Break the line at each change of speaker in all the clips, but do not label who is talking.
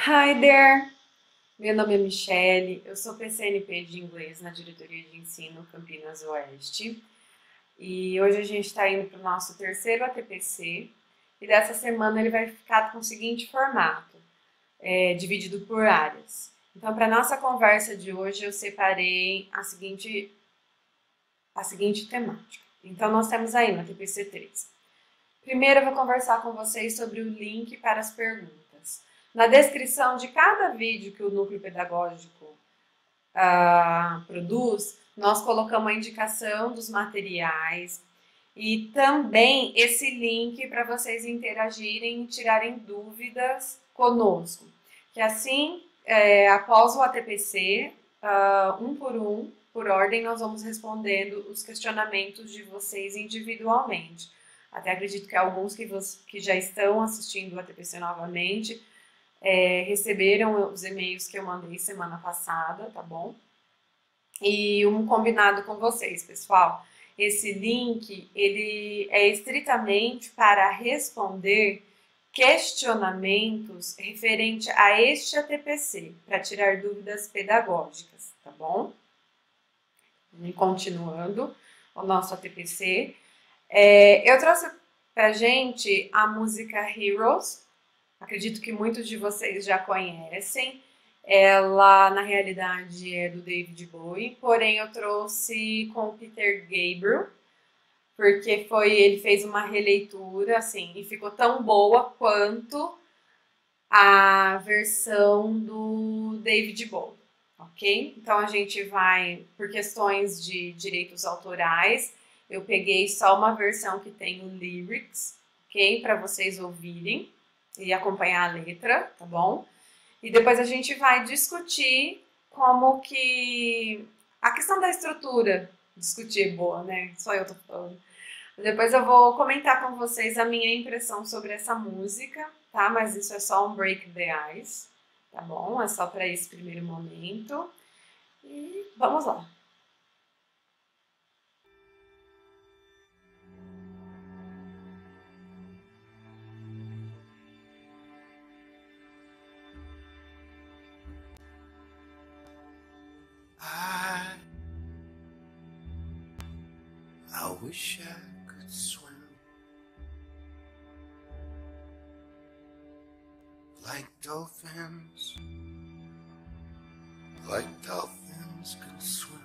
Hi there! Meu nome é Michele, eu sou PCNP de inglês na Diretoria de Ensino Campinas Oeste e hoje a gente está indo para o nosso terceiro ATPC e dessa semana ele vai ficar com o seguinte formato, dividido por áreas. Então, para a nossa conversa de hoje eu separei a seguinte temática. Então, nós temos aí no ATPC 3. Primeiro eu vou conversar com vocês sobre o link para as perguntas. Na descrição de cada vídeo que o Núcleo Pedagógico produz, nós colocamos a indicação dos materiais e também esse link para vocês interagirem e tirarem dúvidas conosco. Que assim, após o ATPC, um por um, por ordem, nós vamos respondendo os questionamentos de vocês individualmente. Até acredito que alguns que já estão assistindo o ATPC novamente receberam os e-mails que eu mandei semana passada, tá bom? E um combinado com vocês, pessoal. Esse link, ele é estritamente para responder questionamentos referente a este ATPC, para tirar dúvidas pedagógicas, tá bom? E continuando o nosso ATPC, eu trouxe pra gente a música Heroes. Acredito que muitos de vocês já conhecem. Ela, na realidade, é do David Bowie, porém eu trouxe com o Peter Gabriel, porque ele fez uma releitura, assim, e ficou tão boa quanto a versão do David Bowie, ok? Então a gente vai, por questões de direitos autorais, eu peguei só uma versão que tem o lyrics, ok? Para vocês ouvirem e acompanhar a letra, tá bom? E depois a gente vai discutir como que... a questão da estrutura, discutir é boa, né? Só eu tô falando. Depois eu vou comentar com vocês a minha impressão sobre essa música, tá? Mas isso é só um break the ice, tá bom? É só para esse primeiro momento. E vamos lá.
I wish I could swim like dolphins can swim.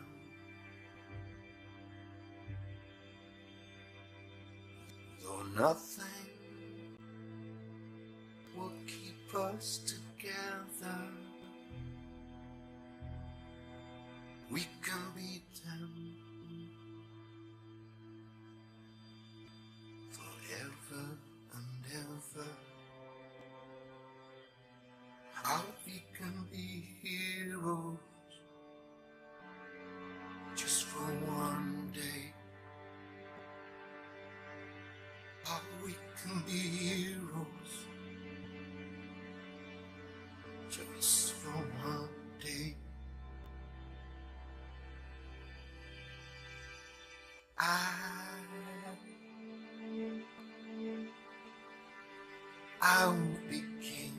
Though nothing will keep us together, we can beat them forever and ever. How we can be heroes just for one day. How we can be heroes just for one day. I will be king,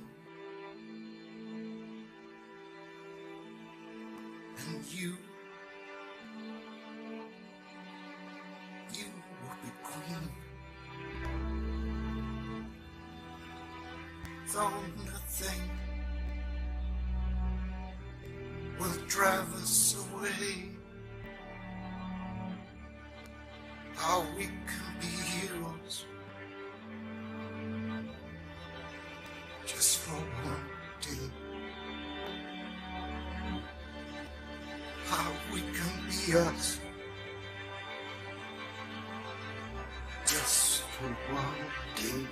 and you will be queen. Though nothing will drive us away, how we can be heroes just for one day. How we can be us just for one day.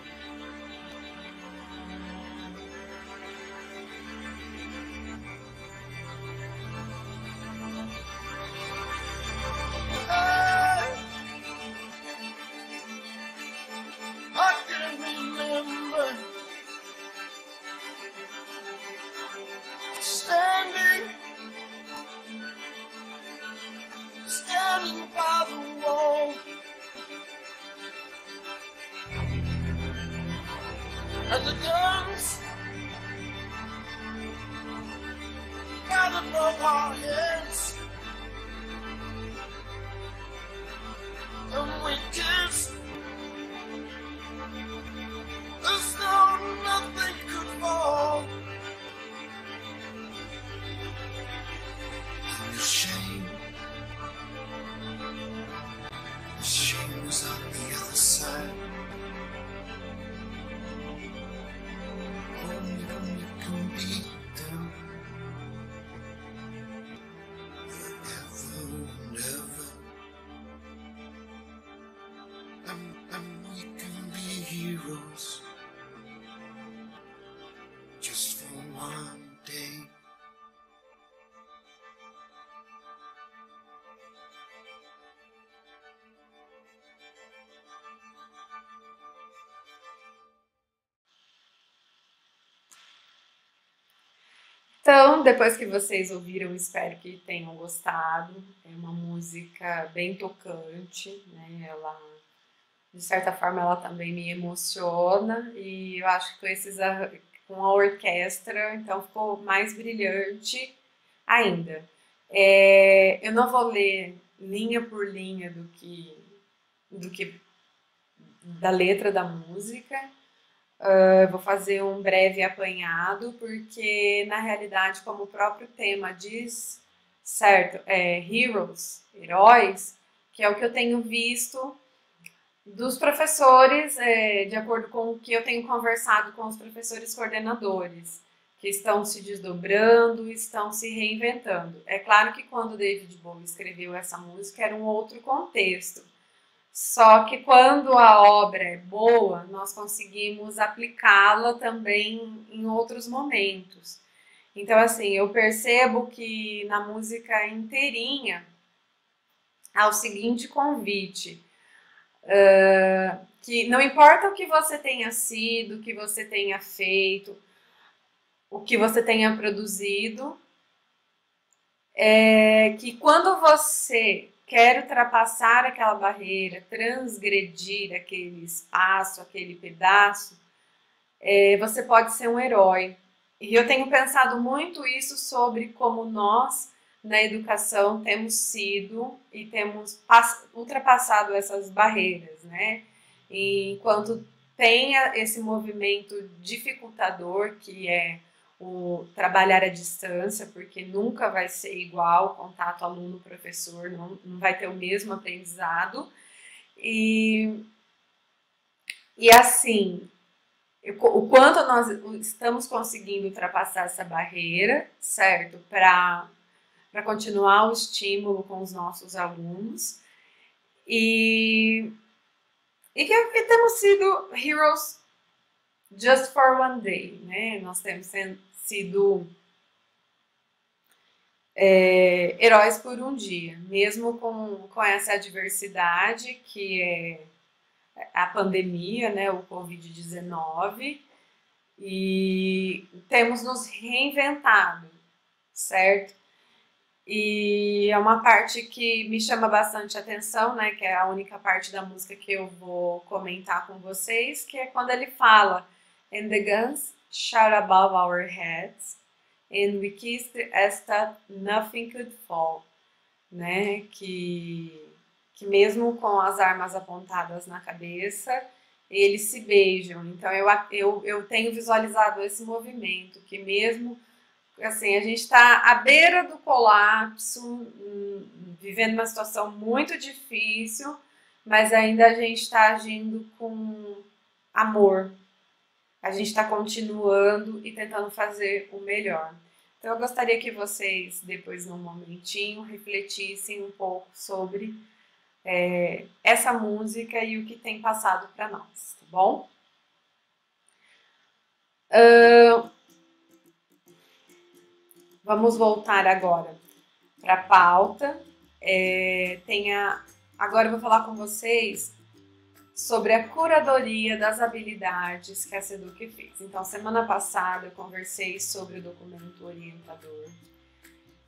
I can remember standing by the wall, and the guns right above our heads, and we kiss as though nothing could fall. And the shame was on the other side. Only can beat them forever and ever. And we can be heroes just for one day.
Então, depois que vocês ouviram, espero que tenham gostado. É uma música bem tocante, né? Ela, de certa forma, ela também me emociona e eu acho que com a orquestra, então ficou mais brilhante ainda. Eu não vou ler linha por linha do que da letra da música. Eu vou fazer um breve apanhado, porque na realidade, como o próprio tema diz, certo, heroes, heróis, que é o que eu tenho visto dos professores, de acordo com o que eu tenho conversado com os professores coordenadores, que estão se desdobrando, estão se reinventando. É claro que quando David Bowie escreveu essa música era um outro contexto. Só que quando a obra é boa, nós conseguimos aplicá-la também em outros momentos. Então, assim, eu percebo que na música inteirinha há o seguinte convite, que não importa o que você tenha sido, o que você tenha feito, o que você tenha produzido, que quando você quer ultrapassar aquela barreira, transgredir aquele espaço, aquele pedaço, você pode ser um herói. E eu tenho pensado muito isso sobre como nós, na educação, temos sido e temos ultrapassado essas barreiras, né? E enquanto tem esse movimento dificultador, que é o trabalhar à distância, porque nunca vai ser igual o contato aluno-professor, não vai ter o mesmo aprendizado. E assim, o quanto nós estamos conseguindo ultrapassar essa barreira, certo? Para continuar o estímulo com os nossos alunos. E que temos sido heroes just for one day, né? Nós temos sido heróis por um dia, mesmo com essa adversidade que é a pandemia, né, o Covid-19, e temos nos reinventado, certo? E é uma parte que me chama bastante atenção, né, que é a única parte da música que eu vou comentar com vocês, que é quando ele fala "And the guns shot above our heads, and we kissed as that nothing could fall", né? Que mesmo com as armas apontadas na cabeça, eles se beijam. Então eu tenho visualizado esse movimento, que mesmo assim, a gente está à beira do colapso, vivendo uma situação muito difícil, mas ainda a gente está agindo com amor. A gente está continuando e tentando fazer o melhor. Então, eu gostaria que vocês, depois, num momentinho, refletissem um pouco sobre essa música e o que tem passado para nós, tá bom? Vamos voltar agora para a pauta. Agora eu vou falar com vocês sobre a curadoria das habilidades que a SEDUC fez. Então, semana passada eu conversei sobre o documento orientador.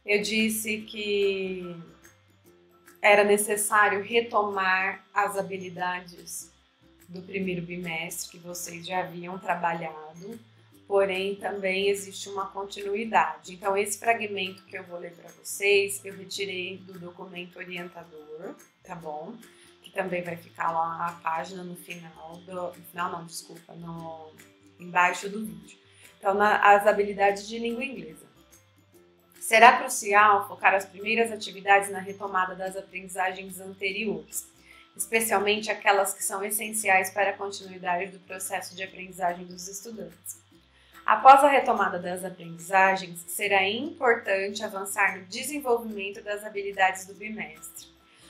Eu disse que era necessário retomar as habilidades do primeiro bimestre que vocês já haviam trabalhado, porém também existe uma continuidade. Então, esse fragmento que eu vou ler para vocês, eu retirei do documento orientador, tá bom? Que também vai ficar lá a página no final embaixo do vídeo. Então, as habilidades de língua inglesa. Será crucial focar as primeiras atividades na retomada das aprendizagens anteriores, especialmente aquelas que são essenciais para a continuidade do processo de aprendizagem dos estudantes. Após a retomada das aprendizagens, será importante avançar no desenvolvimento das habilidades do bimestre.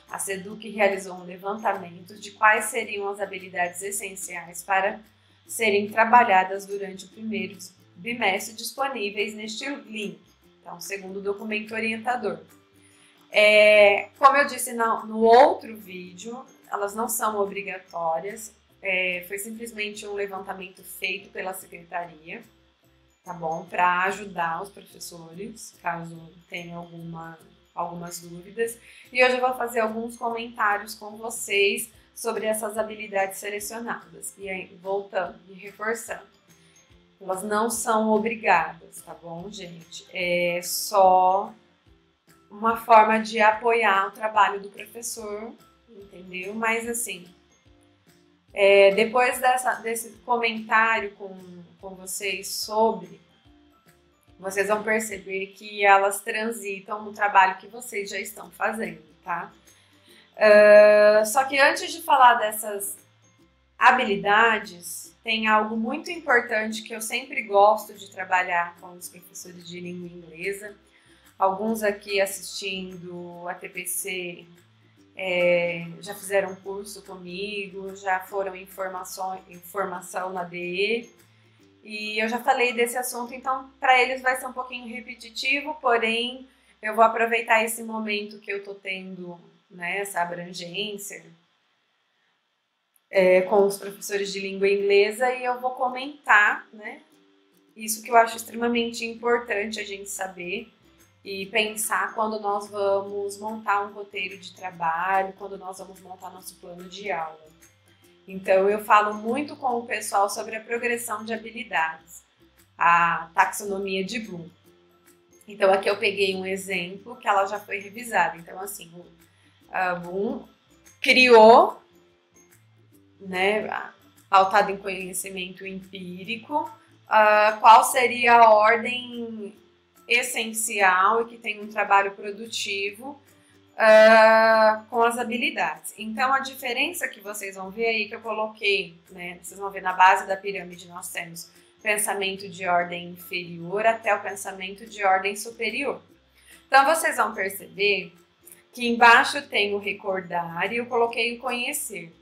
A SEDUC realizou um levantamento de quais seriam as habilidades essenciais para serem trabalhadas durante o primeiro bimestre disponíveis neste link. Então, segundo o documento orientador. Como eu disse no outro vídeo, elas não são obrigatórias, foi simplesmente um levantamento feito pela secretaria, tá bom? Para ajudar os professores, caso tenham algumas dúvidas. E hoje eu vou fazer alguns comentários com vocês sobre essas habilidades selecionadas. E aí, voltando e reforçando, elas não são obrigadas, tá bom, gente? É só uma forma de apoiar o trabalho do professor, entendeu? Mas assim, depois desse comentário com vocês sobre, vocês vão perceber que elas transitam no trabalho que vocês já estão fazendo, tá? Só que antes de falar dessas habilidades, tem algo muito importante que eu sempre gosto de trabalhar com os professores de língua inglesa. Alguns aqui assistindo a TPC já fizeram curso comigo, já foram em formação na DE. E eu já falei desse assunto, então para eles vai ser um pouquinho repetitivo, porém eu vou aproveitar esse momento que eu tô tendo, né, essa abrangência com os professores de língua inglesa, e eu vou comentar, né, isso que eu acho extremamente importante a gente saber e pensar quando nós vamos montar um roteiro de trabalho, quando nós vamos montar nosso plano de aula. Então, eu falo muito com o pessoal sobre a progressão de habilidades, a taxonomia de Bloom. Então, aqui eu peguei um exemplo que ela já foi revisada. Então, assim, a Bloom criou, né, pautado em conhecimento empírico, qual seria a ordem essencial e que tem um trabalho produtivo com as habilidades. Então, a diferença que vocês vão ver aí, que eu coloquei, né, vocês vão ver na base da pirâmide, nós temos pensamento de ordem inferior até o pensamento de ordem superior. Então, vocês vão perceber que embaixo tem o recordar e eu coloquei o conhecer,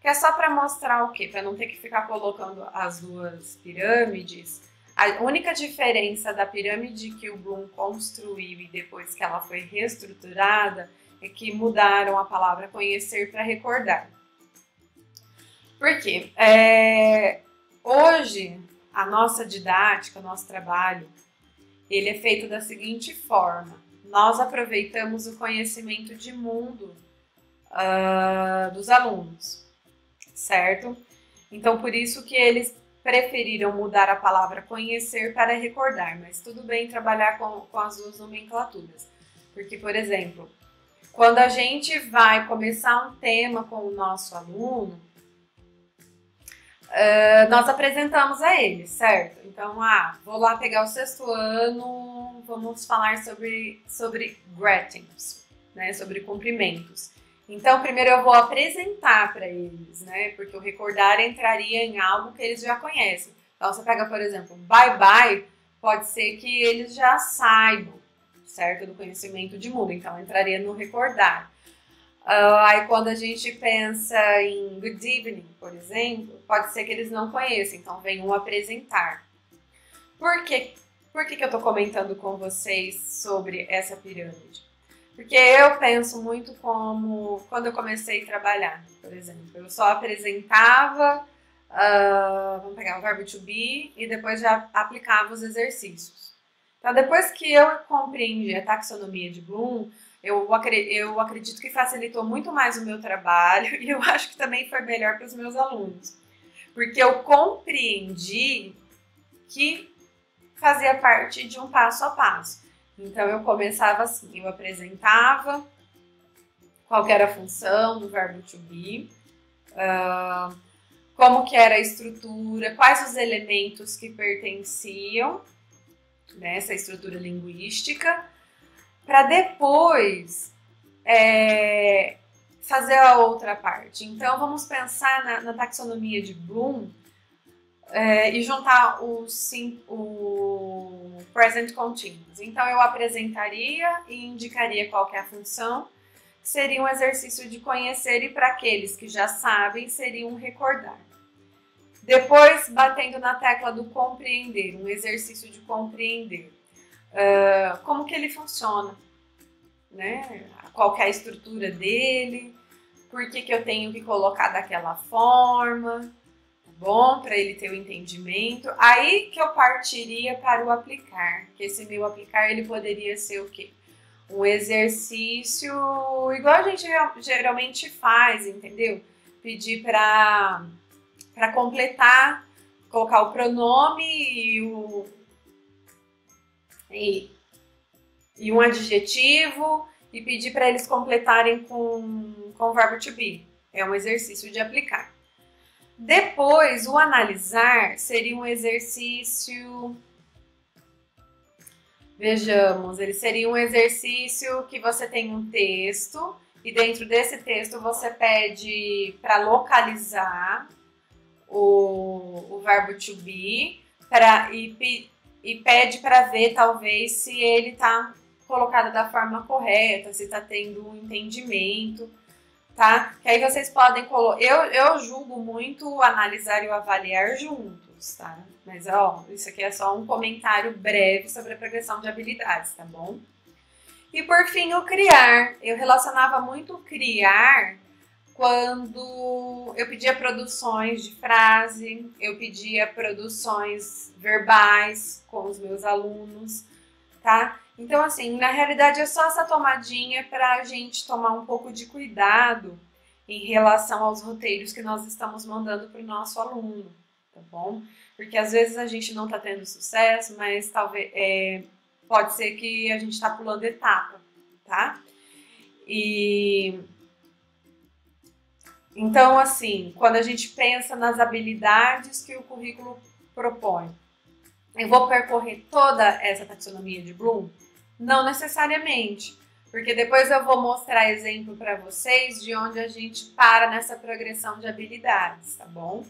que é só para mostrar o quê? Para não ter que ficar colocando as duas pirâmides. A única diferença da pirâmide que o Bloom construiu e depois que ela foi reestruturada é que mudaram a palavra conhecer para recordar. Por quê? Hoje, a nossa didática, o nosso trabalho, ele é feito da seguinte forma. Nós aproveitamos o conhecimento de mundo dos alunos, certo? Então, por isso que eles preferiram mudar a palavra conhecer para recordar, mas tudo bem trabalhar com as duas nomenclaturas. Porque, por exemplo, quando a gente vai começar um tema com o nosso aluno, nós apresentamos a ele, certo? Então, vou lá pegar o 6º ano, vamos falar sobre greetings, né? Sobre cumprimentos. Então, primeiro eu vou apresentar para eles, né? Porque o recordar entraria em algo que eles já conhecem. Então, você pega, por exemplo, bye bye, pode ser que eles já saibam, certo? Do conhecimento de mundo. Então, entraria no recordar. Aí, quando a gente pensa em good evening, por exemplo, pode ser que eles não conheçam. Então, vem um apresentar. Por que eu estou comentando com vocês sobre essa pirâmide? Porque eu penso muito como quando eu comecei a trabalhar, por exemplo. Eu só apresentava, vamos pegar o verbo to be, e depois já aplicava os exercícios. Então, depois que eu compreendi a taxonomia de Bloom, eu acredito que facilitou muito mais o meu trabalho e eu acho que também foi melhor para os meus alunos. Porque eu compreendi que fazia parte de um passo a passo. Então, eu começava assim, eu apresentava qual que era a função do verbo to be, como que era a estrutura, quais os elementos que pertenciam nessa estrutura linguística, para depois fazer a outra parte. Então, vamos pensar na taxonomia de Bloom e juntar o present continuous. Então, eu apresentaria e indicaria qual que é a função, seria um exercício de conhecer, e para aqueles que já sabem, seria um recordar. Depois, batendo na tecla do compreender, um exercício de compreender. Como que ele funciona, né? Qual que é a estrutura dele, por que eu tenho que colocar daquela forma, tá bom? Para ele ter o entendimento. Aí que eu partiria para o aplicar, que esse meu aplicar ele poderia ser o quê? Um exercício igual a gente geralmente faz, entendeu? Pedir para completar, colocar o pronome e um adjetivo e pedir para eles completarem com o verbo to be. É um exercício de aplicar. Depois, o analisar seria um exercício... Vejamos, ele seria um exercício que você tem um texto e dentro desse texto você pede para localizar o verbo to be e pede para ver talvez se ele está colocado da forma correta, se está tendo um entendimento, tá? Que aí vocês podem colocar... Eu julgo muito analisar e o avaliar juntos, tá? Mas, ó, isso aqui é só um comentário breve sobre a progressão de habilidades, tá bom? E, por fim, o criar. Eu relacionava muito o criar quando eu pedia produções de frase, eu pedia produções verbais com os meus alunos, tá? Então, assim, na realidade é só essa tomadinha para a gente tomar um pouco de cuidado em relação aos roteiros que nós estamos mandando para o nosso aluno, tá bom? Porque às vezes a gente não está tendo sucesso, mas talvez pode ser que a gente está pulando etapa, tá? Então, assim, quando a gente pensa nas habilidades que o currículo propõe, eu vou percorrer toda essa taxonomia de Bloom? Não necessariamente, porque depois eu vou mostrar exemplo para vocês de onde a gente para nessa progressão de habilidades, tá bom?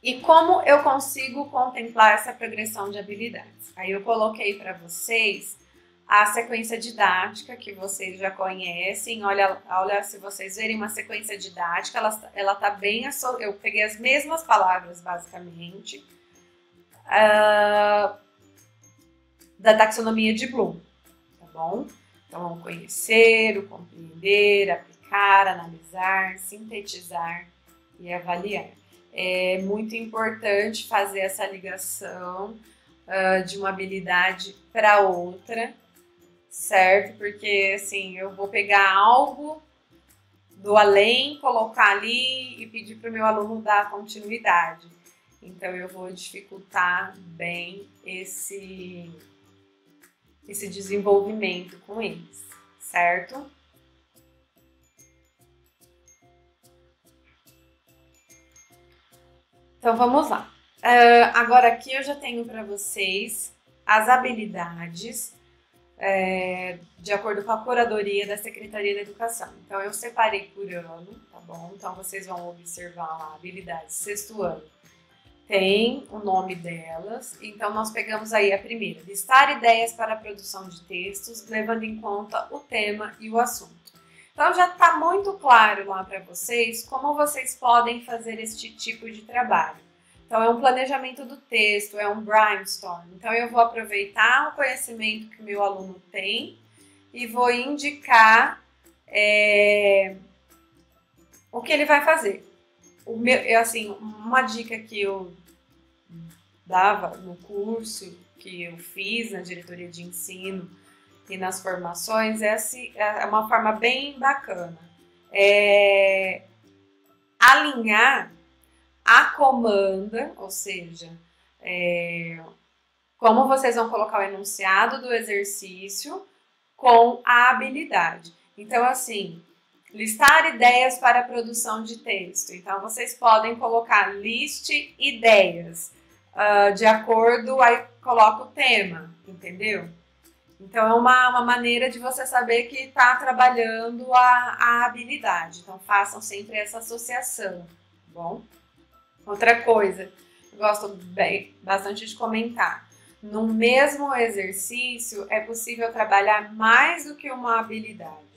E como eu consigo contemplar essa progressão de habilidades? Aí eu coloquei para vocês a sequência didática que vocês já conhecem. Olha, se vocês verem uma sequência didática, ela tá bem... Eu peguei as mesmas palavras, basicamente, da taxonomia de Bloom, tá bom? Então, o conhecer, o compreender, aplicar, analisar, sintetizar e avaliar. É muito importante fazer essa ligação de uma habilidade para outra, certo? Porque, assim, eu vou pegar algo do além, colocar ali e pedir para o meu aluno dar continuidade. Então, eu vou dificultar bem esse desenvolvimento com eles, certo? Então, vamos lá. Agora aqui eu já tenho para vocês as habilidades de acordo com a curadoria da Secretaria da Educação. Então, eu separei por ano, tá bom? Então, vocês vão observar lá, habilidades sexto ano. Tem o nome delas. Então, nós pegamos aí a primeira, listar ideias para a produção de textos, levando em conta o tema e o assunto. Então, já está muito claro lá para vocês como vocês podem fazer este tipo de trabalho. Então, é um planejamento do texto, é um brainstorm. Então, eu vou aproveitar o conhecimento que o meu aluno tem e vou indicar o que ele vai fazer. Assim, uma dica que eu dava no curso que eu fiz na diretoria de ensino e nas formações é uma forma bem bacana. alinhar a comanda, ou seja, como vocês vão colocar o enunciado do exercício com a habilidade. Então, assim, listar ideias para a produção de texto. Então, vocês podem colocar liste ideias. De acordo, aí coloca o tema, entendeu? Então, é uma maneira de você saber que está trabalhando a habilidade. Então, façam sempre essa associação, tá bom? Outra coisa, eu gosto bastante de comentar. No mesmo exercício, é possível trabalhar mais do que uma habilidade.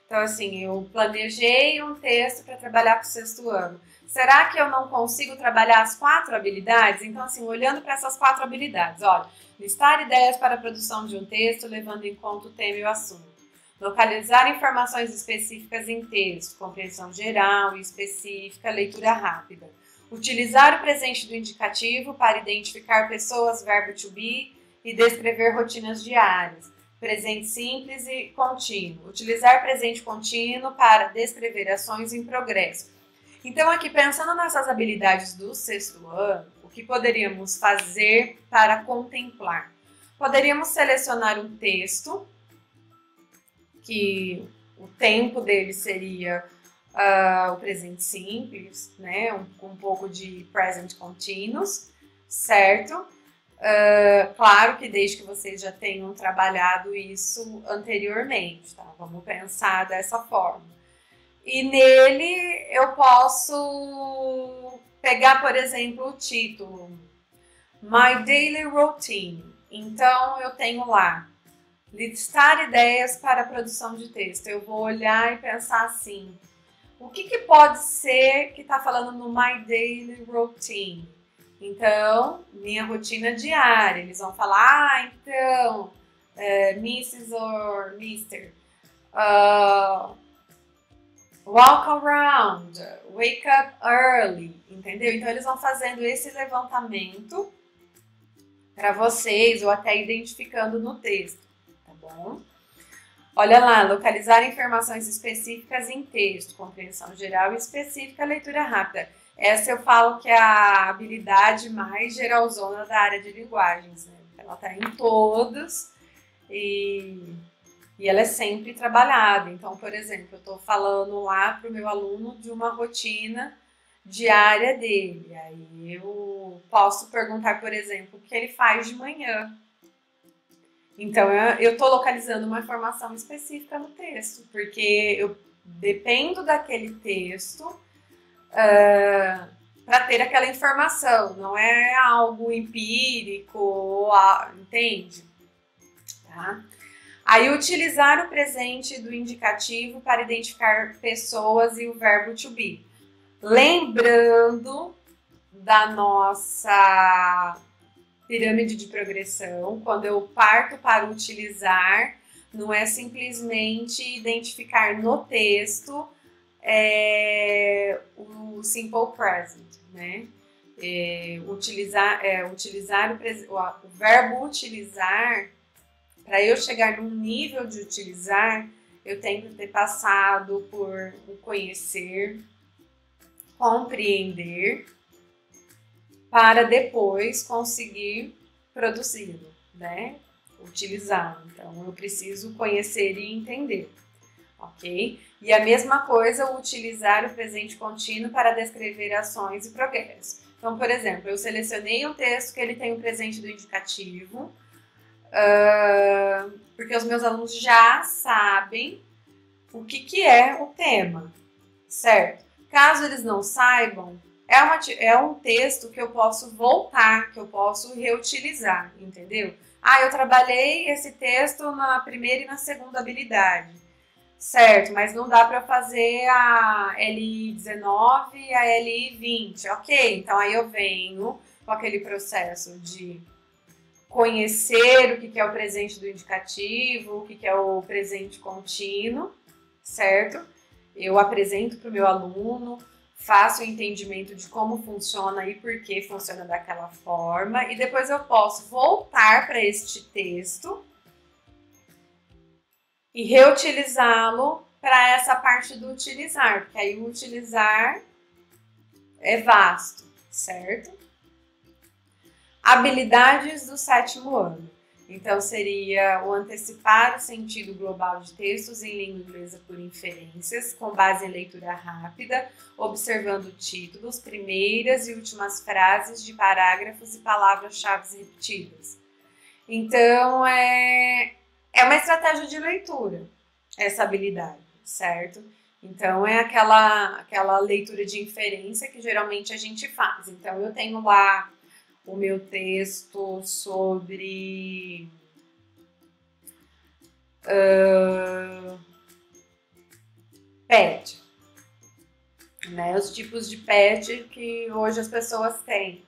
Então, assim, eu planejei um texto para trabalhar com o sexto ano. Será que eu não consigo trabalhar as 4 habilidades? Então, assim, olhando para essas 4 habilidades, olha, listar ideias para a produção de um texto, levando em conta o tema e o assunto. Localizar informações específicas em texto, compreensão geral e específica, leitura rápida. Utilizar o presente do indicativo para identificar pessoas, verbo to be e descrever rotinas diárias. Presente simples e contínuo. Utilizar presente contínuo para descrever ações em progresso. Então, aqui, pensando nessas habilidades do sexto ano, o que poderíamos fazer para contemplar? Poderíamos selecionar um texto, que o tempo dele seria o presente simples, né? Um pouco de present continuous, certo? Claro que desde que vocês já tenham trabalhado isso anteriormente, tá? Vamos pensar dessa forma. E nele eu posso pegar, por exemplo, o título My Daily Routine. Então eu tenho lá listar ideias para a produção de texto. Eu vou olhar e pensar assim, o que pode ser que está falando no My Daily Routine? Então, minha rotina diária. Eles vão falar, então, Mrs. or Mr. Walk around, wake up early, entendeu? Então, eles vão fazendo esse levantamento para vocês ou até identificando no texto, tá bom? Olha lá, localizar informações específicas em texto, compreensão geral e específica, leitura rápida. Essa eu falo que é a habilidade mais geralzona da área de linguagens, né? Ela tá em todos e ela é sempre trabalhada. Então, por exemplo, eu estou falando lá para o meu aluno de uma rotina diária dele. Aí eu posso perguntar, por exemplo, o que ele faz de manhã. Então, eu estou localizando uma informação específica no texto, porque eu dependo daquele texto para ter aquela informação. Não é algo empírico, entende? Tá? Aí, utilizar o presente do indicativo para identificar pessoas e o verbo to be. Lembrando da nossa pirâmide de progressão, quando eu parto para utilizar, não é simplesmente identificar no texto o simple present, né? Utilizar o verbo utilizar. Para eu chegar num nível de utilizar, eu tenho que ter passado por o conhecer, compreender, para depois conseguir produzi-lo, né? Utilizá-lo. Então, eu preciso conhecer e entender, ok? E a mesma coisa, utilizar o presente contínuo para descrever ações e progresso. Então, por exemplo, eu selecionei um texto que ele tem o presente do indicativo, porque os meus alunos já sabem o que é o tema, certo? Caso eles não saibam, é um texto que eu posso voltar, que eu posso reutilizar, entendeu? Eu trabalhei esse texto na primeira e na segunda habilidade, certo? Mas não dá para fazer a LI 19 e a LI 20, ok? Então aí eu venho com aquele processo de conhecer o que é o presente do indicativo, o que é o presente contínuo, certo? Eu apresento para o meu aluno, faço o entendimento de como funciona e por que funciona daquela forma, e depois eu posso voltar para este texto e reutilizá-lo para essa parte do utilizar, porque aí o utilizar é vasto, certo? Habilidades do 7º ano. Então, seria o antecipar o sentido global de textos em língua inglesa por inferências, com base em leitura rápida, observando títulos, primeiras e últimas frases de parágrafos e palavras-chave repetidas. Então, é uma estratégia de leitura, essa habilidade, certo? Então, é aquela leitura de inferência que geralmente a gente faz. Então, eu tenho lá o meu texto sobre pet, né? Os tipos de pet que hoje as pessoas têm.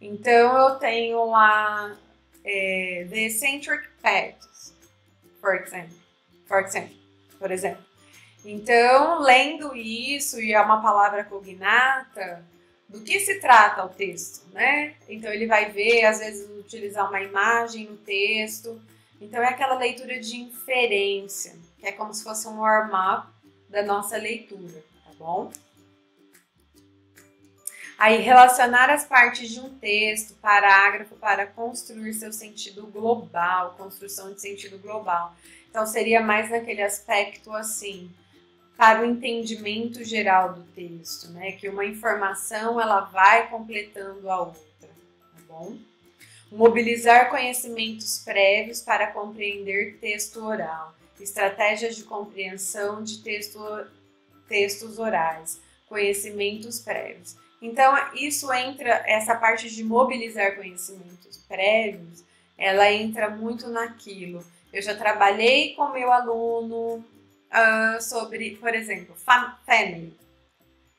Então, eu tenho lá The Eccentric Pets, por exemplo. Então, lendo isso, e é uma palavra cognata, do que se trata o texto, né? Então, ele vai ver, às vezes, utilizar uma imagem no texto. Então, é aquela leitura de inferência, que é como se fosse um warm-up da nossa leitura, tá bom? Aí, relacionar as partes de um texto, parágrafo, para construir seu sentido global, construção de sentido global. Então, seria mais naquele aspecto, assim, para o entendimento geral do texto, né? Que uma informação, ela vai completando a outra, tá bom? Mobilizar conhecimentos prévios para compreender texto oral. Estratégias de compreensão de textos orais. Conhecimentos prévios. Então, isso entra, essa parte de mobilizar conhecimentos prévios, ela entra muito naquilo. Eu já trabalhei com meu aluno sobre, por exemplo, family.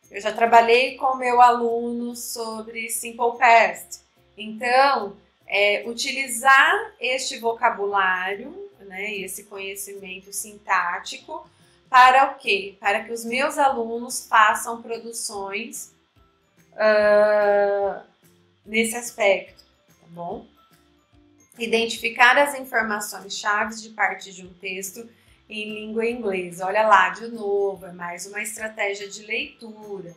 Eu já trabalhei com meu aluno sobre simple past. Então, utilizar este vocabulário, né, esse conhecimento sintático, para o quê? Para que os meus alunos façam produções nesse aspecto, tá bom? Identificar as informações chaves de parte de um texto em língua inglesa. Olha lá, de novo, é mais uma estratégia de leitura,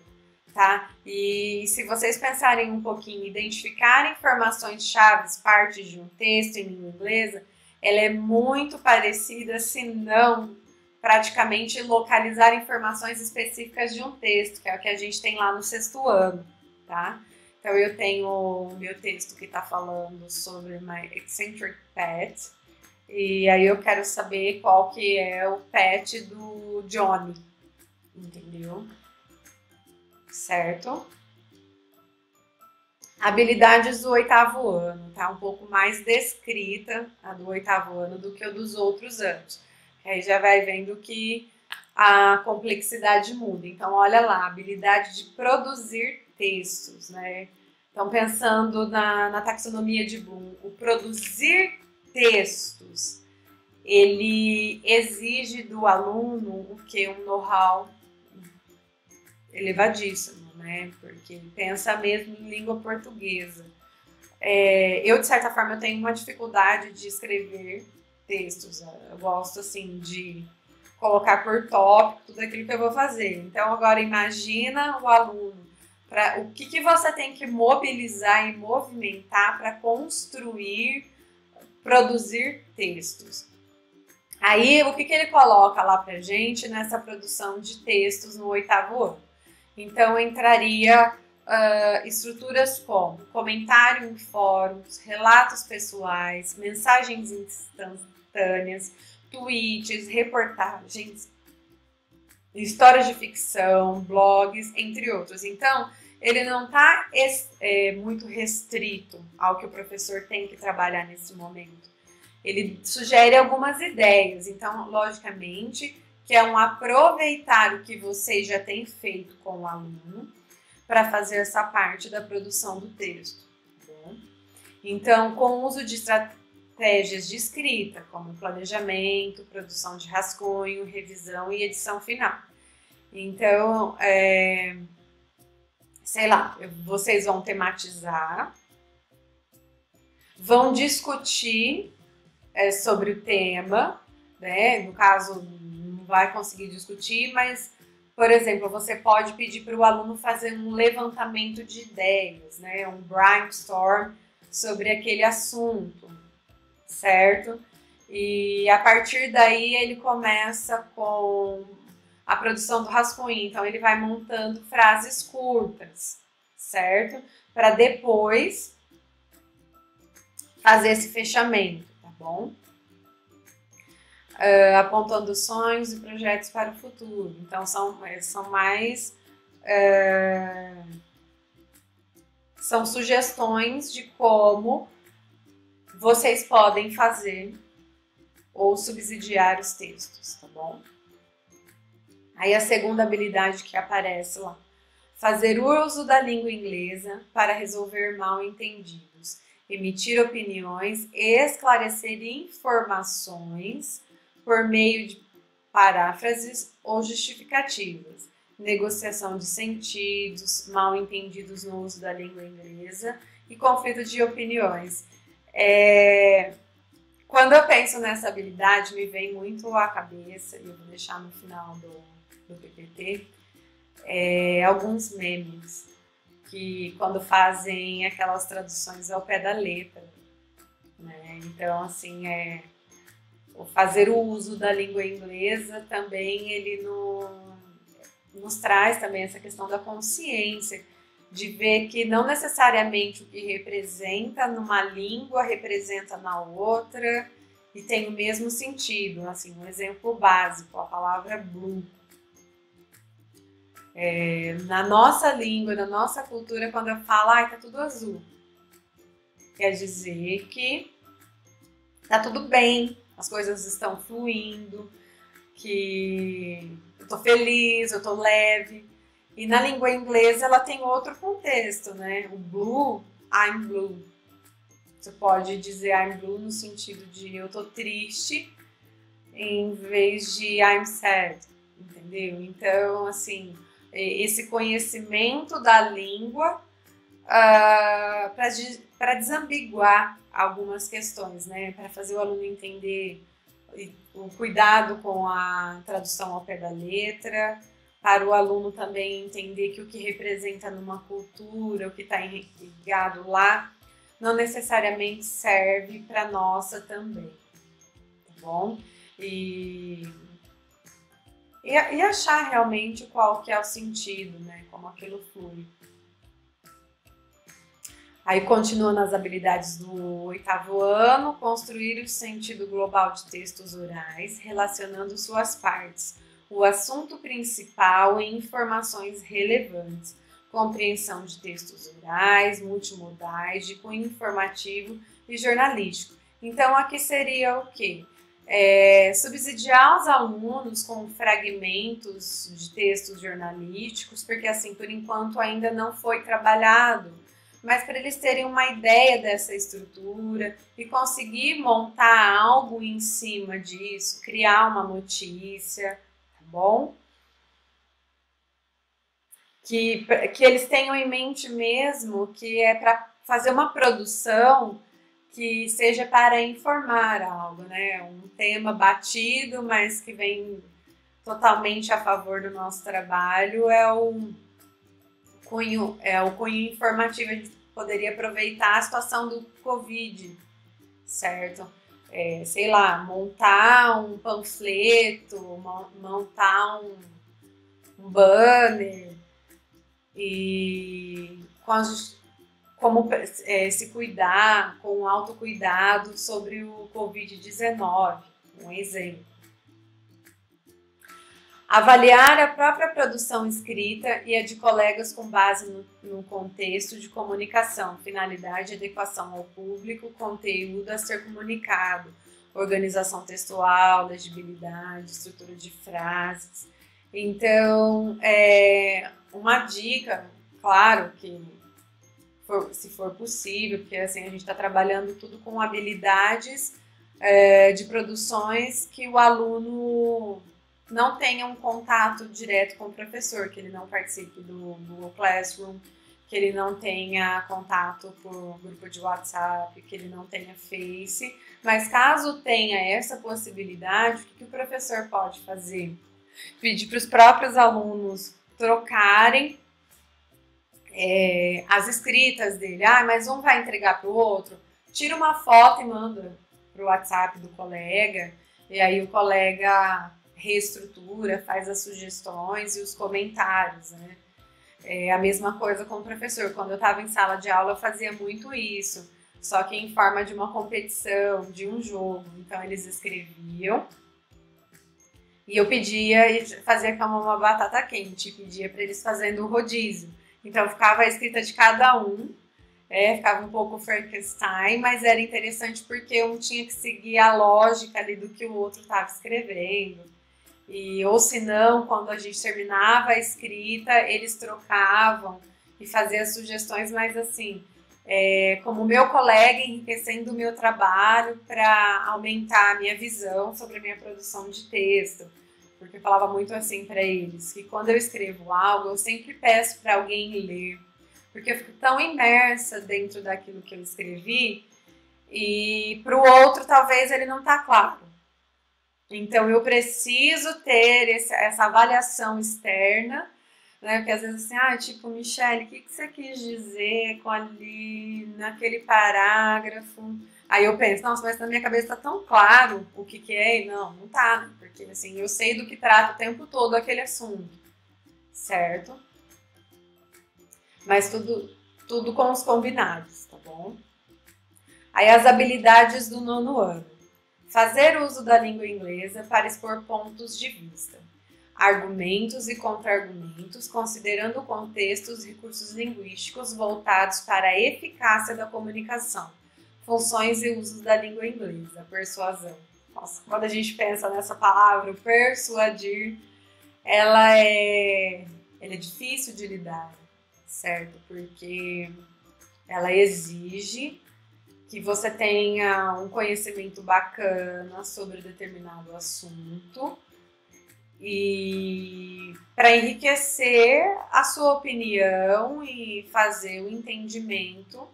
tá? E se vocês pensarem um pouquinho, identificar informações chaves, partes de um texto em língua inglesa, ela é muito parecida, se não praticamente localizar informações específicas de um texto, que é o que a gente tem lá no 6º ano, tá? Então, eu tenho o meu texto que está falando sobre My Eccentric Pet, e aí eu quero saber qual que é o pet do Johnny, entendeu? Certo? Habilidades do 8º ano, tá? Um pouco mais descrita a do 8º ano do que a dos outros anos. Aí já vai vendo que a complexidade muda. Então, olha lá, habilidade de produzir textos, né? Então, pensando na taxonomia de Bloom, o produzir textos, ele exige do aluno o que? Um know-how elevadíssimo, né? Porque ele pensa mesmo em língua portuguesa. Eu, de certa forma, eu tenho uma dificuldade de escrever textos. Eu gosto, assim, de colocar por tópico tudo aquilo que eu vou fazer. Então, agora, imagina o aluno, o que você tem que mobilizar e movimentar para construir, produzir textos. Aí, o que ele coloca lá pra gente nessa produção de textos no 8º ano? Então, entraria estruturas como comentário em fóruns, relatos pessoais, mensagens instantâneas, tweets, reportagens, histórias de ficção, blogs, entre outros. Então, ele não está muito restrito ao que o professor tem que trabalhar nesse momento. Ele sugere algumas ideias. Então, logicamente, que é um aproveitar o que você já tem feito com o aluno para fazer essa parte da produção do texto. Tá bom? Então, com o uso de estratégias de escrita, como planejamento, produção de rascunho, revisão e edição final. Então, sei lá, vocês vão tematizar, vão discutir sobre o tema, né? No caso, vai conseguir discutir, mas, por exemplo, você pode pedir para o aluno fazer um levantamento de ideias, né? Um brainstorm sobre aquele assunto, certo? E a partir daí ele começa com a produção do rascunho. Então ele vai montando frases curtas, certo? Para depois fazer esse fechamento, tá bom? Apontando sonhos e projetos para o futuro. Então são mais são sugestões de como vocês podem fazer ou subsidiar os textos, tá bom? Aí a segunda habilidade que aparece lá, fazer uso da língua inglesa para resolver mal-entendidos, emitir opiniões, esclarecer informações por meio de paráfrases ou justificativas, negociação de sentidos, mal-entendidos no uso da língua inglesa e conflito de opiniões. Quando eu penso nessa habilidade, me vem muito à cabeça, e eu vou deixar no final do PPT, alguns memes que quando fazem aquelas traduções ao pé da letra, né? Então, assim, fazer o uso da língua inglesa também, ele nos traz também essa questão da consciência, de ver que não necessariamente o que representa numa língua representa na outra e tem o mesmo sentido. Assim, um exemplo básico, a palavra blue. Na nossa língua, na nossa cultura, quando eu falo, tá tudo azul, quer dizer que tá tudo bem, as coisas estão fluindo, que eu tô feliz, eu tô leve. E na língua inglesa ela tem outro contexto, né? O blue, I'm blue. Você pode dizer I'm blue no sentido de eu tô triste, em vez de I'm sad, entendeu? Então, assim, esse conhecimento da língua para desambiguar algumas questões, né? Para fazer o aluno entender o cuidado com a tradução ao pé da letra, para o aluno também entender que o que representa numa cultura, o que está ligado lá, não necessariamente serve para a nossa também, tá bom? E achar realmente qual que é o sentido, né? Como aquilo flui. Aí continua nas habilidades do 8º ano, construir o sentido global de textos orais, relacionando suas partes, o assunto principal e informações relevantes, compreensão de textos orais, multimodais, de cunho informativo e jornalístico. Então aqui seria o quê? Subsidiar os alunos com fragmentos de textos jornalísticos, porque assim, por enquanto ainda não foi trabalhado, mas para eles terem uma ideia dessa estrutura e conseguir montar algo em cima disso, criar uma notícia, tá bom? Que eles tenham em mente mesmo que é para fazer uma produção que seja para informar algo, né? Um tema batido, mas que vem totalmente a favor do nosso trabalho, é o cunho informativo. A gente poderia aproveitar a situação do Covid, certo? Sei lá, montar um panfleto, montar um banner e como se cuidar, com autocuidado sobre o Covid-19, um exemplo. Avaliar a própria produção escrita e a de colegas com base no contexto de comunicação, finalidade, adequação ao público, conteúdo a ser comunicado, organização textual, legibilidade, estrutura de frases. Então, uma dica, claro que se for possível, porque assim a gente está trabalhando tudo com habilidades de produções que o aluno não tenha um contato direto com o professor, que ele não participe do Google Classroom, que ele não tenha contato por grupo de WhatsApp, que ele não tenha Face, mas caso tenha essa possibilidade, o que o professor pode fazer? Pedir para os próprios alunos trocarem as escritas dele. Ah, mas um vai entregar para o outro. Tira uma foto e manda para o WhatsApp do colega, e aí o colega reestrutura, faz as sugestões e os comentários, né? É a mesma coisa com o professor. Quando eu estava em sala de aula, eu fazia muito isso, só que em forma de uma competição, de um jogo. Então, eles escreviam e eu pedia e fazia como uma batata quente, pedia para eles fazendo o rodízio. Então, ficava a escrita de cada um, ficava um pouco Frankenstein, mas era interessante porque um tinha que seguir a lógica ali do que o outro estava escrevendo. Ou se não, quando a gente terminava a escrita, eles trocavam e faziam sugestões, mas assim, como meu colega, enriquecendo o meu trabalho para aumentar a minha visão sobre a minha produção de texto. Porque eu falava muito assim para eles, que quando eu escrevo algo, eu sempre peço para alguém ler, porque eu fico tão imersa dentro daquilo que eu escrevi, e para o outro talvez ele não está claro. Então, eu preciso ter essa avaliação externa, né? Porque às vezes assim, tipo, Michele, o que você quis dizer com ali, naquele parágrafo? Aí eu penso, nossa, mas na minha cabeça tá tão claro o que é, e não tá, né? Porque assim, eu sei do que trata o tempo todo aquele assunto, certo? Mas tudo com os combinados, tá bom? Aí as habilidades do 9º ano. Fazer uso da língua inglesa para expor pontos de vista, argumentos e contra-argumentos, considerando o contexto e os recursos linguísticos voltados para a eficácia da comunicação, funções e usos da língua inglesa, persuasão. Nossa, quando a gente pensa nessa palavra, persuadir, ela é difícil de lidar, certo? Porque ela exige que você tenha um conhecimento bacana sobre determinado assunto e para enriquecer a sua opinião e fazer o entendimento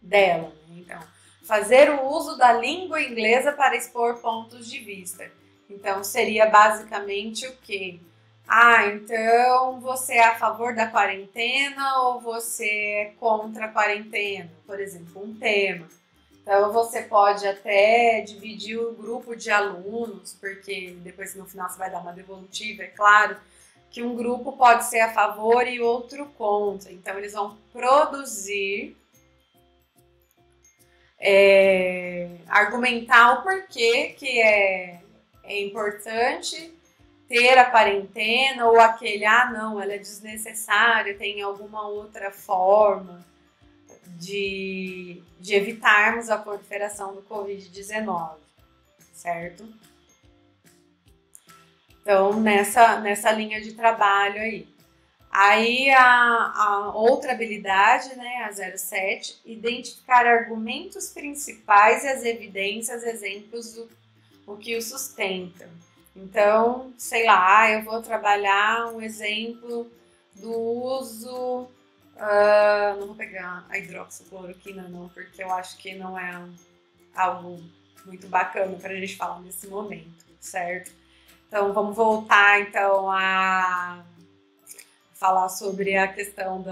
dela. Então, fazer o uso da língua inglesa para expor pontos de vista. Então, seria basicamente o quê? Então você é a favor da quarentena ou você é contra a quarentena? Por exemplo, um tema. Então você pode até dividir o grupo de alunos, porque depois no final você vai dar uma devolutiva, é claro, que um grupo pode ser a favor e outro contra. Então eles vão produzir, argumentar o porquê que é importante ter a quarentena, ou aquele, não, ela é desnecessária, tem alguma outra forma de evitarmos a proliferação do Covid-19, certo? Então, nessa linha de trabalho aí. Aí, a outra habilidade, né, a 07, identificar argumentos principais e as evidências, exemplos o que o sustentam. Então, sei lá, eu vou trabalhar um exemplo do uso, não vou pegar a hidroxicloroquina não, porque eu acho que não é algo muito bacana para a gente falar nesse momento, certo? Então, vamos voltar então a falar sobre a questão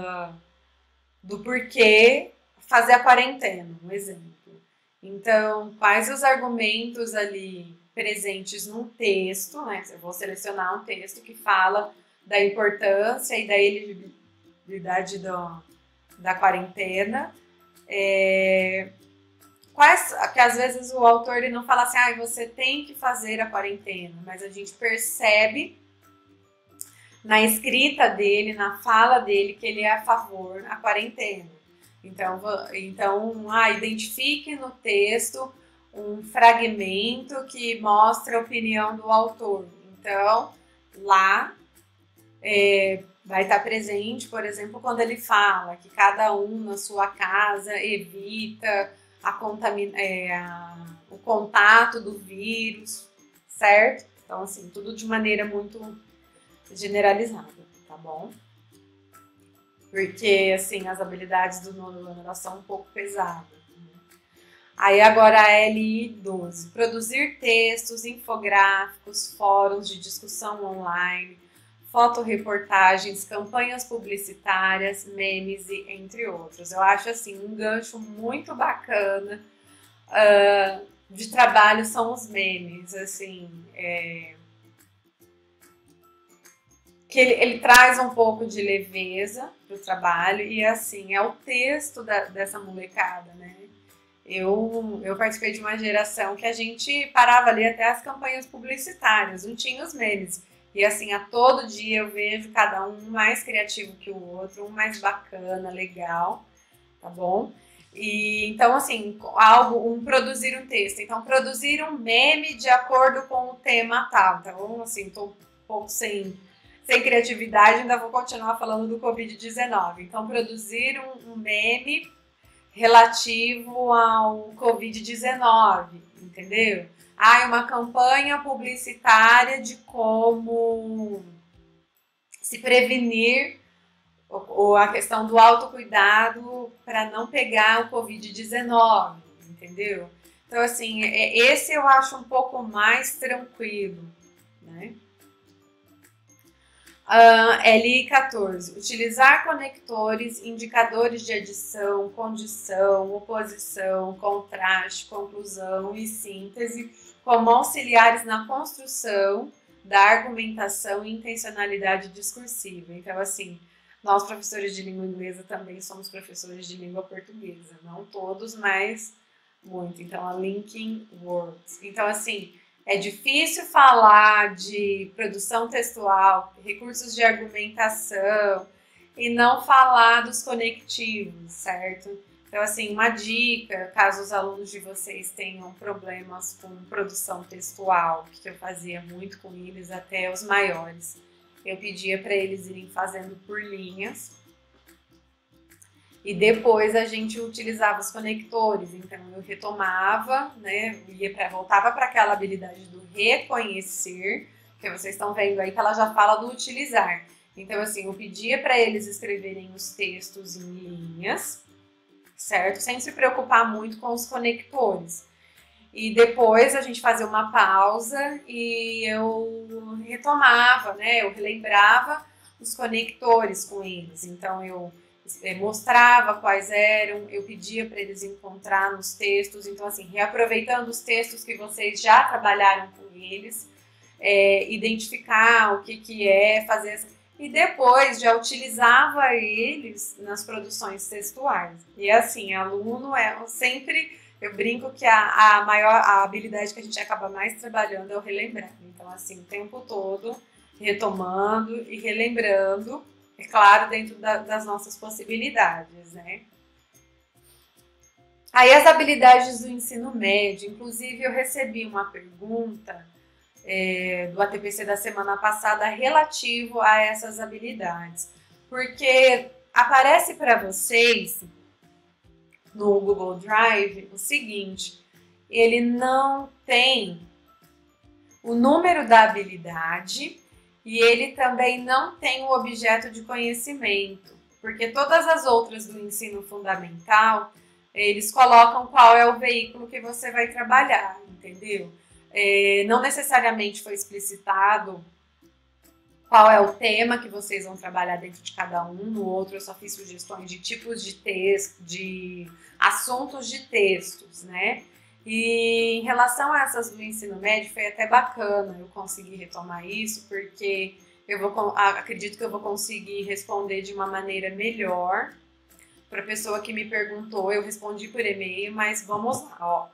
do porquê fazer a quarentena, um exemplo. Então, quais os argumentos ali presentes num texto, né? Eu vou selecionar um texto que fala da importância e da elegibilidade da quarentena. Que às vezes o autor ele não fala assim, você tem que fazer a quarentena, mas a gente percebe na escrita dele, na fala dele, que ele é a favor da quarentena. Então, identifique no texto um fragmento que mostra a opinião do autor. Então, lá vai estar presente, por exemplo, quando ele fala que cada um na sua casa evita o contato do vírus, certo? Então, assim, tudo de maneira muito generalizada, tá bom? Porque, assim, as habilidades do nono ano, elas são um pouco pesadas. Aí agora a LI12, produzir textos, infográficos, fóruns de discussão online, fotoreportagens, campanhas publicitárias, memes e entre outros. Eu acho assim um gancho muito bacana de trabalho são os memes, assim, que ele traz um pouco de leveza para o trabalho e assim é o texto dessa molecada, né? Eu participei de uma geração que a gente parava ali até as campanhas publicitárias, não tinha os memes. E assim, a todo dia eu vejo cada um mais criativo que o outro, um mais bacana, legal, tá bom? E então, assim, produzir um texto. Então, produzir um meme de acordo com o tema tal. Então, assim, tô um pouco sem criatividade, ainda vou continuar falando do Covid-19. Então, produzir um meme relativo ao Covid-19, entendeu? Uma campanha publicitária de como se prevenir ou a questão do autocuidado para não pegar o Covid-19, entendeu? Então, assim, esse eu acho um pouco mais tranquilo, né? LI14. Utilizar conectores, indicadores de adição, condição, oposição, contraste, conclusão e síntese como auxiliares na construção da argumentação e intencionalidade discursiva. Então, assim, nós professores de língua inglesa também somos professores de língua portuguesa. Não todos, mas muito. Então, a linking words. Então, assim, é difícil falar de produção textual, recursos de argumentação e não falar dos conectivos, certo? Então, assim, uma dica, caso os alunos de vocês tenham problemas com produção textual, que eu fazia muito com eles, até os maiores, eu pedia para eles irem fazendo por linhas. E depois a gente utilizava os conectores, então eu retomava, né, voltava para aquela habilidade do reconhecer, que vocês estão vendo aí que ela já fala do utilizar. Então, assim, eu pedia para eles escreverem os textos em linhas, certo? Sem se preocupar muito com os conectores. E depois a gente fazia uma pausa e eu retomava, né, eu relembrava os conectores com eles. Então, eu mostrava quais eram, eu pedia para eles encontrar nos textos, então assim, reaproveitando os textos que vocês já trabalharam com eles, identificar o que é, fazer e depois já utilizava eles nas produções textuais. E assim, aluno sempre, eu brinco que a habilidade que a gente acaba mais trabalhando é o relembrar. Então assim, o tempo todo retomando e relembrando, é claro, dentro das nossas possibilidades, né? Aí as habilidades do ensino médio, inclusive eu recebi uma pergunta do ATPC da semana passada relativo a essas habilidades, porque aparece para vocês no Google Drive o seguinte, ele não tem o número da habilidade e ele também não tem o objeto de conhecimento, porque todas as outras do ensino fundamental, eles colocam qual é o veículo que você vai trabalhar, entendeu? Não necessariamente foi explicitado qual é o tema que vocês vão trabalhar dentro de cada um. No outro eu só fiz sugestões de tipos de texto, de assuntos de textos, né? E em relação a essas do ensino médio, foi até bacana eu conseguir retomar isso, porque acredito que eu vou conseguir responder de uma maneira melhor para a pessoa que me perguntou. Eu respondi por e-mail, mas vamos lá, ó.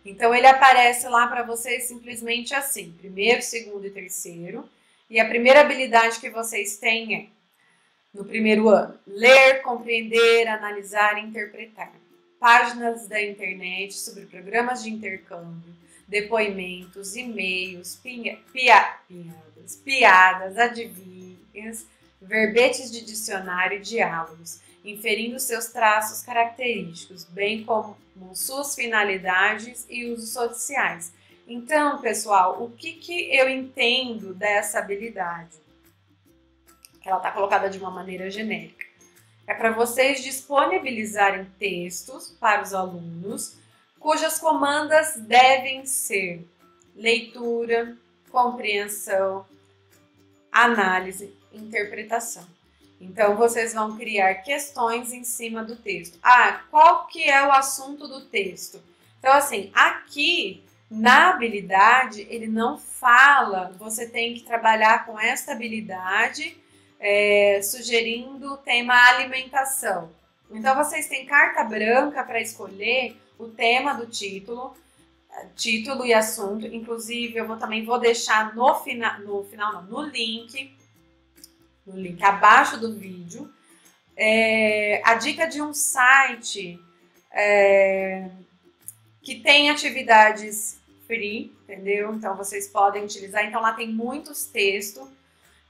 Então, ele aparece lá para vocês simplesmente assim, primeiro, segundo e terceiro. E a primeira habilidade que vocês têm é, no primeiro ano, ler, compreender, analisar e interpretar. Páginas da internet sobre programas de intercâmbio, depoimentos, e-mails, piadas, adivinhas, verbetes de dicionário e diálogos, inferindo seus traços característicos, bem como suas finalidades e usos sociais. Então, pessoal, o que eu entendo dessa habilidade? Ela está colocada de uma maneira genérica. é para vocês disponibilizarem textos para os alunos, cujas comandas devem ser leitura, compreensão, análise, interpretação. Então, vocês vão criar questões em cima do texto. Ah, qual que é o assunto do texto? Então, assim, aqui na habilidade, ele não fala, você tem que trabalhar com esta habilidade, sugerindo o tema alimentação. Então, vocês têm carta branca para escolher o tema do título e assunto. Inclusive, eu também vou deixar no link abaixo do vídeo, a dica de um site que tem atividades free, entendeu? Então, vocês podem utilizar. Então, lá tem muitos textos.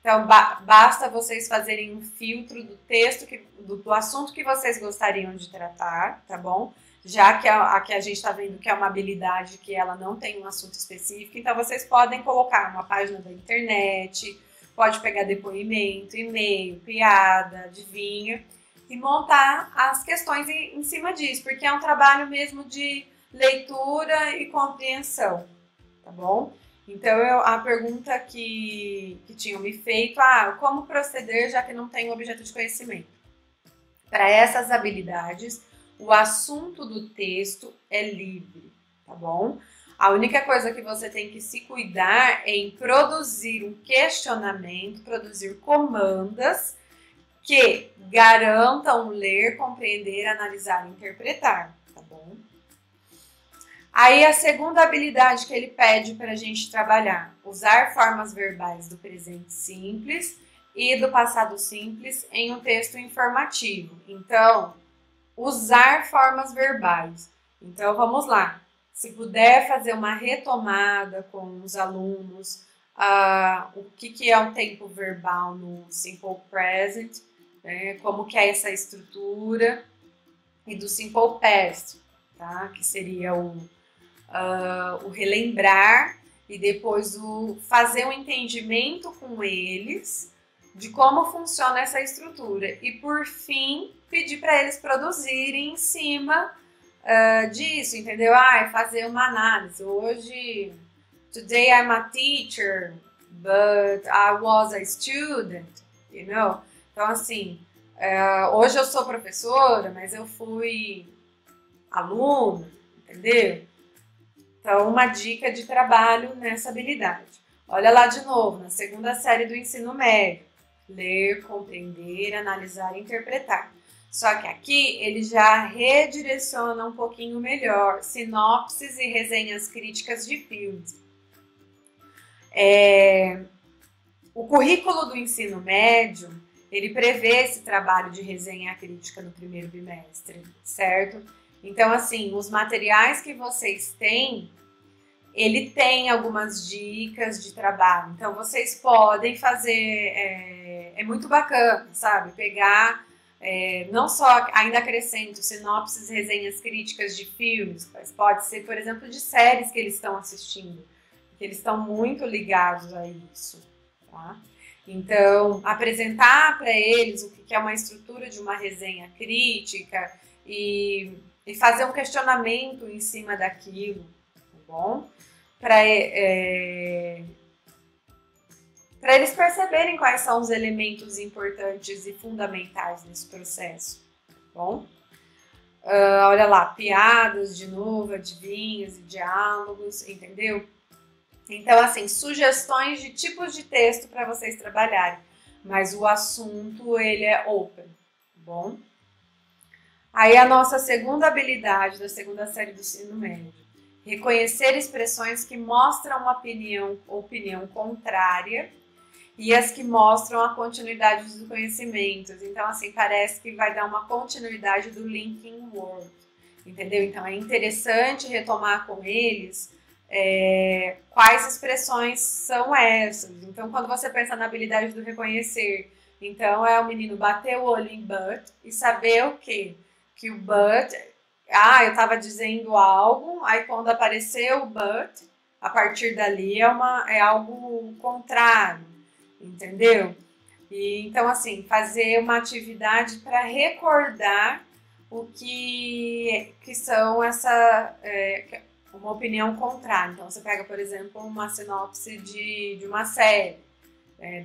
Então, basta vocês fazerem um filtro do texto, do assunto que vocês gostariam de tratar, tá bom? Já que a gente está vendo que é uma habilidade que ela não tem um assunto específico, então vocês podem colocar uma página da internet, pode pegar depoimento, e-mail, piada, adivinha, e montar as questões em cima disso, porque é um trabalho mesmo de leitura e compreensão, tá bom? Então, a pergunta que tinham me feito, como proceder já que não tem objeto de conhecimento? Para essas habilidades, o assunto do texto é livre, tá bom? A única coisa que você tem que se cuidar é em produzir um questionamento, produzir comandas que garantam ler, compreender, analisar e interpretar, tá bom? Aí a segunda habilidade que ele pede para a gente trabalhar, usar formas verbais do presente simples e do passado simples em um texto informativo. Então, usar formas verbais. Então, vamos lá. Se puder fazer uma retomada com os alunos, o que é o tempo verbal no Simple Present, né? Como que é essa estrutura, e do Simple Past, tá? Que seria o relembrar e depois o fazer um entendimento com eles de como funciona essa estrutura. E, por fim, pedir para eles produzirem em cima disso, entendeu? Fazer uma análise. Today I'm a teacher, but I was a student, you know? Então, assim, hoje eu sou professora, mas eu fui aluna, entendeu? Então, uma dica de trabalho nessa habilidade. Olha lá de novo, na segunda série do ensino médio. Ler, compreender, analisar e interpretar. Só que aqui ele já redireciona um pouquinho melhor, sinopses e resenhas críticas de filmes. O currículo do ensino médio, ele prevê esse trabalho de resenha crítica no primeiro bimestre, certo? Então, assim, os materiais que vocês têm, ele tem algumas dicas de trabalho. Então, vocês podem fazer, é muito bacana, sabe? Pegar, não só, ainda acrescento, sinopses, resenhas críticas de filmes, mas pode ser, por exemplo, de séries que eles estão assistindo, porque eles estão muito ligados a isso, tá? Então, apresentar para eles o que é uma estrutura de uma resenha crítica e fazer um questionamento em cima daquilo, tá bom? Para eles perceberem quais são os elementos importantes e fundamentais nesse processo, tá bom? Olha lá, piadas, de novo, adivinhas e diálogos, entendeu? Então, assim, sugestões de tipos de texto para vocês trabalharem, mas o assunto, ele é open, tá bom? Aí a nossa segunda habilidade da segunda série do ensino médio, reconhecer expressões que mostram uma opinião contrária e as que mostram a continuidade dos conhecimentos. Então, assim, parece que vai dar uma continuidade do linking word, entendeu? Então, é interessante retomar com eles quais expressões são essas. Então, quando você pensa na habilidade do reconhecer, então é o menino bater o olho em but e saber o quê? Que o but, eu estava dizendo algo, aí quando apareceu o but, a partir dali é algo contrário, entendeu? E, então, assim, fazer uma atividade para recordar o que são uma opinião contrária. Então, você pega, por exemplo, uma sinopse de uma série,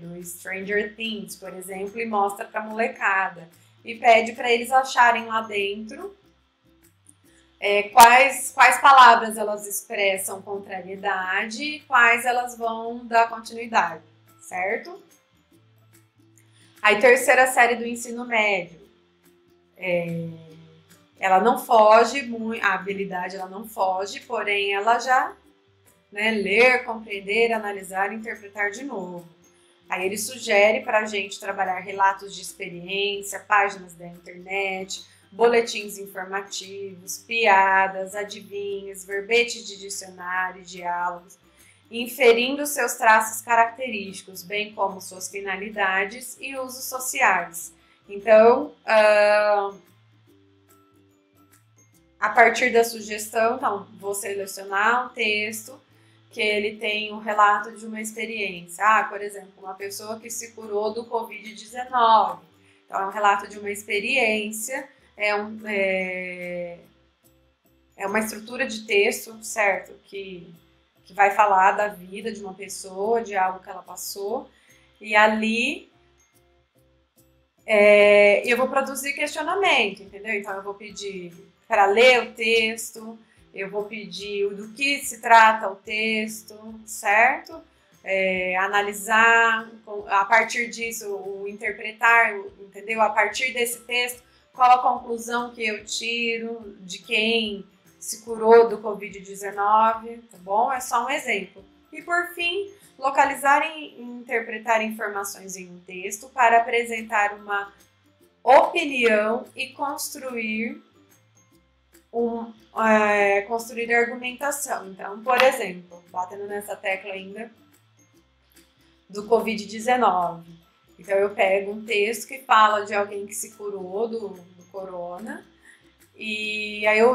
do Stranger Things, por exemplo, e mostra para a molecada. E pede para eles acharem lá dentro quais palavras elas expressam contrariedade e quais elas vão dar continuidade, certo? Aí, terceira série do ensino médio. Ela não foge muito, a habilidade ela não foge, porém ela já, né, ler, compreender, analisar e interpretar de novo. Aí ele sugere para a gente trabalhar relatos de experiência, páginas da internet, boletins informativos, piadas, adivinhos, verbetes de dicionário, diálogos, inferindo seus traços característicos, bem como suas finalidades e usos sociais. Então, a partir da sugestão, então, vou selecionar um texto que ele tem um relato de uma experiência. Por exemplo, uma pessoa que se curou do Covid-19. Então, é um relato de uma experiência, é uma estrutura de texto, certo? Que vai falar da vida de uma pessoa, de algo que ela passou. E ali eu vou produzir questionamento, entendeu? Então, eu vou pedir para ler o texto, eu vou pedir do que se trata o texto, certo? Analisar, a partir disso, o interpretar, entendeu? A partir desse texto, qual a conclusão que eu tiro de quem se curou do Covid-19, tá bom? É só um exemplo. E por fim, localizar e interpretar informações em um texto para apresentar uma opinião e construir construir argumentação. Então, por exemplo, batendo nessa tecla ainda do Covid-19. Então, eu pego um texto que fala de alguém que se curou do corona e aí eu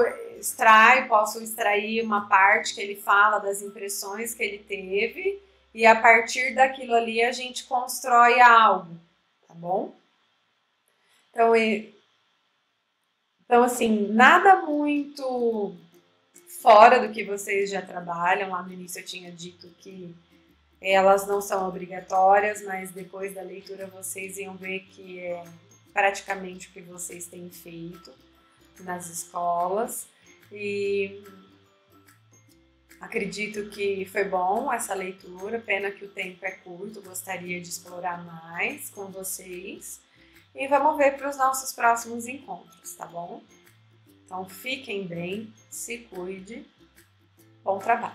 posso extrair uma parte que ele fala das impressões que ele teve e a partir daquilo ali a gente constrói algo, tá bom? Então, assim, nada muito fora do que vocês já trabalham. Lá no início eu tinha dito que elas não são obrigatórias, mas depois da leitura vocês iam ver que é praticamente o que vocês têm feito nas escolas. E acredito que foi bom essa leitura, pena que o tempo é curto, gostaria de explorar mais com vocês. E vamos ver para os nossos próximos encontros, tá bom? Então, fiquem bem, se cuide, bom trabalho!